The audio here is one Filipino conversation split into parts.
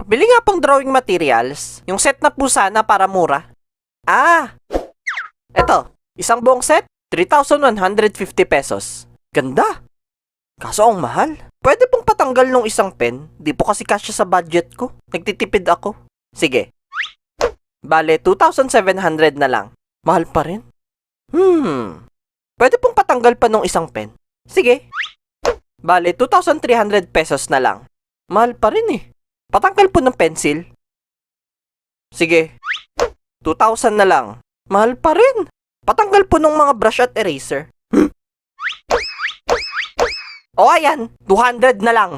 Pabili nga pong drawing materials. Yung set na po sana para mura. Eto. Isang buong set, 3,150 pesos. Ganda. Kaso ang mahal. Pwede pong patanggal nung isang pen. Di po kasi kasya sa budget ko. Nagtitipid ako. Sige. Bale, 2,700 na lang. Mahal pa rin. Pwede pong patanggal pa nung isang pen. Sige. Bale, 2,300 pesos na lang. Mahal pa rin eh. Patanggal po ng pencil. Sige. 2,000 na lang. Mahal pa rin. Patanggal po ng mga brush at eraser. O ayan, 200 na lang.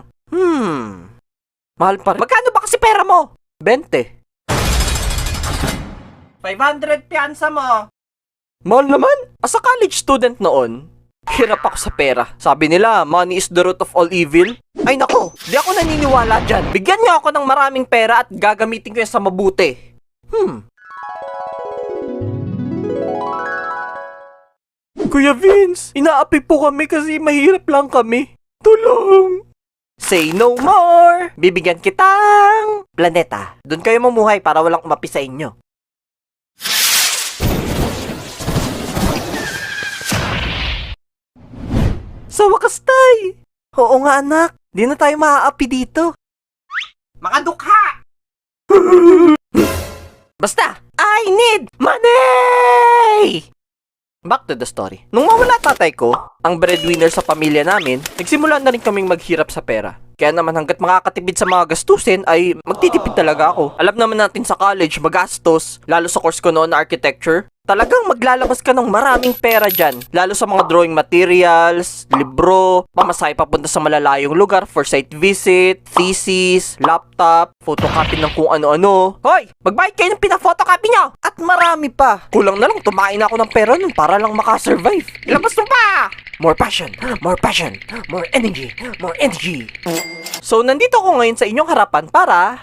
Mahal pa rin. Magkano ba kasi pera mo? 20. 500 piyansa mo. Mahal naman. As a college student noon, hirap ako sa pera. Sabi nila, money is the root of all evil. Ay nako, di ako naniniwala dyan. Bigyan niyo ako ng maraming pera at gagamitin ko yan sa mabuti. Kuya Vince, inaapi po kami kasi mahirap lang kami. Tulong! Say no more! Bibigyan kitang planeta. Doon kayo mamuhay para walang umapi sa inyo. Sa wakas, tay! Oo nga, anak. Di na tayo maaapi dito. Mga dukha! Basta, I need money! Back to the story. Nung mawala tatay ko, ang breadwinner sa pamilya namin, nagsimula na rin kaming maghirap sa pera. Kaya naman hanggat makakatipid sa mga gastusin ay magtitipid talaga ako. Alam naman natin sa college, magastos, lalo sa course ko noon na architecture. Talagang maglalabas ka ng maraming pera dyan. Lalo sa mga drawing materials, libro, pamasahe papunta sa malalayong lugar for site visit, thesis, laptop, photocopy ng kung ano-ano. Hoy! Magbayad kayo ng pina-photocopy nyo! At marami pa. Kulang na lang, tumain ako ng pera nun para lang makasurvive. Ilabas mo pa! More passion, more energy, more energy. So, nandito ako ngayon sa inyong harapan para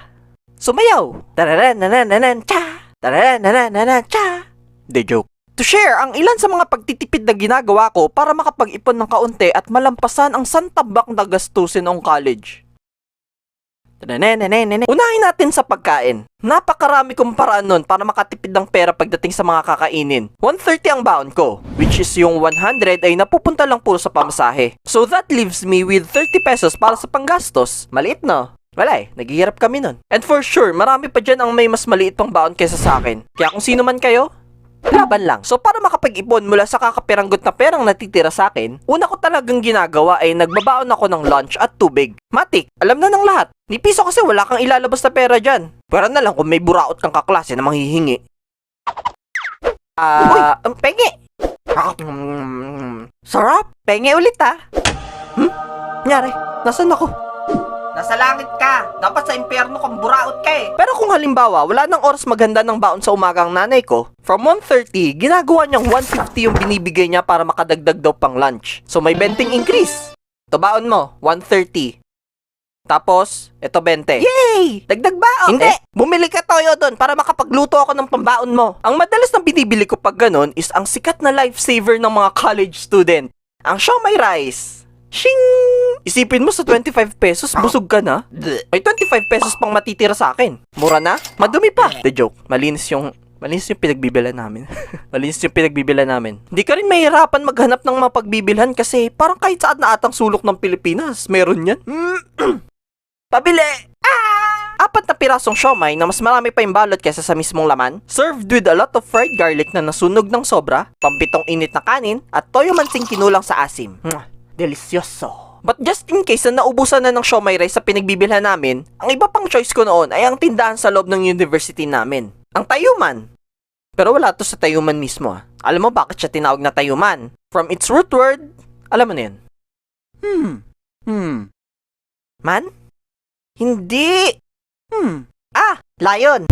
sumayaw. Tararananan, cha! Tararananan, cha! The joke. To share ang ilan sa mga pagtitipid na ginagawa ko para makapag-ipon ng kaunti at malampasan ang santabak na gastusin noong college. Unahin natin sa pagkain. Napakarami kong paraan nun para makatipid ng pera pagdating sa mga kakainin. 130 ang baon ko, which is yung 100 ay napupunta lang puro sa pamasahe. So that leaves me with 30 pesos para sa panggastos. Maliit no? Wala eh, naghihirap kami nun. And for sure, marami pa dyan ang may mas maliit pang baon kaysa sa akin. Kaya kung sino man kayo, laban lang. So para makapag-ipon mula sa kakapiranggot na perang natitira sa akin, una ko talagang ginagawa ay nagbabaon ako ng lunch at tubig. Matik, alam na ng lahat. Ni piso kasi wala kang ilalabas na pera dyan. Pera na lang kung may buraot kang kaklase na manghihingi. Penge! Sarap! Penge ulit Nyari, nasan ako? Nasa langit ka. Dapat sa impyerno kang buraot ka eh. Pero kung halimbawa, wala nang oras maghanda ng baon sa umagang nanay ko, from 130, ginagawa niyang 150 yung binibigay niya para makadagdag daw pang lunch. So may 20 increase. Ito baon mo, 130. Tapos, ito 20. Yay! Dagdag baon! Hindi! Bumili ka toyo doon para makapagluto ako ng pambaon mo. Ang madalas na binibili ko pag ganun is ang sikat na lifesaver ng mga college student. Ang siomai rice. Shing! Isipin mo sa 25 pesos, busog ka na. May 25 pesos pang matitira sa akin. Mura na? Madumi pa. The joke. Malinis yung pinagbibilan namin. Malinis yung pinagbibilan namin. Hindi ka rin mahirapan maghanap ng mga pagbibilhan kasi parang kahit saan na atang sulok ng Pilipinas, meron yan. Pabili! 4 na pirasong siomai na mas marami pa yung balot kaysa sa mismong laman, served with a lot of fried garlic na nasunog ng sobra, pampitong init na kanin, at toyo mansing kinulang sa asim. Delicioso. But just in case na naubusan na ng siomai rice sa pinagbibilhan namin, ang iba pang choice ko noon ay ang tindahan sa loob ng university namin. Ang Tayuman. Pero wala to sa Tayuman mismo Alam mo bakit siya tinawag na Tayuman? From its root word, alam mo na yun. Man? Hindi. Lion.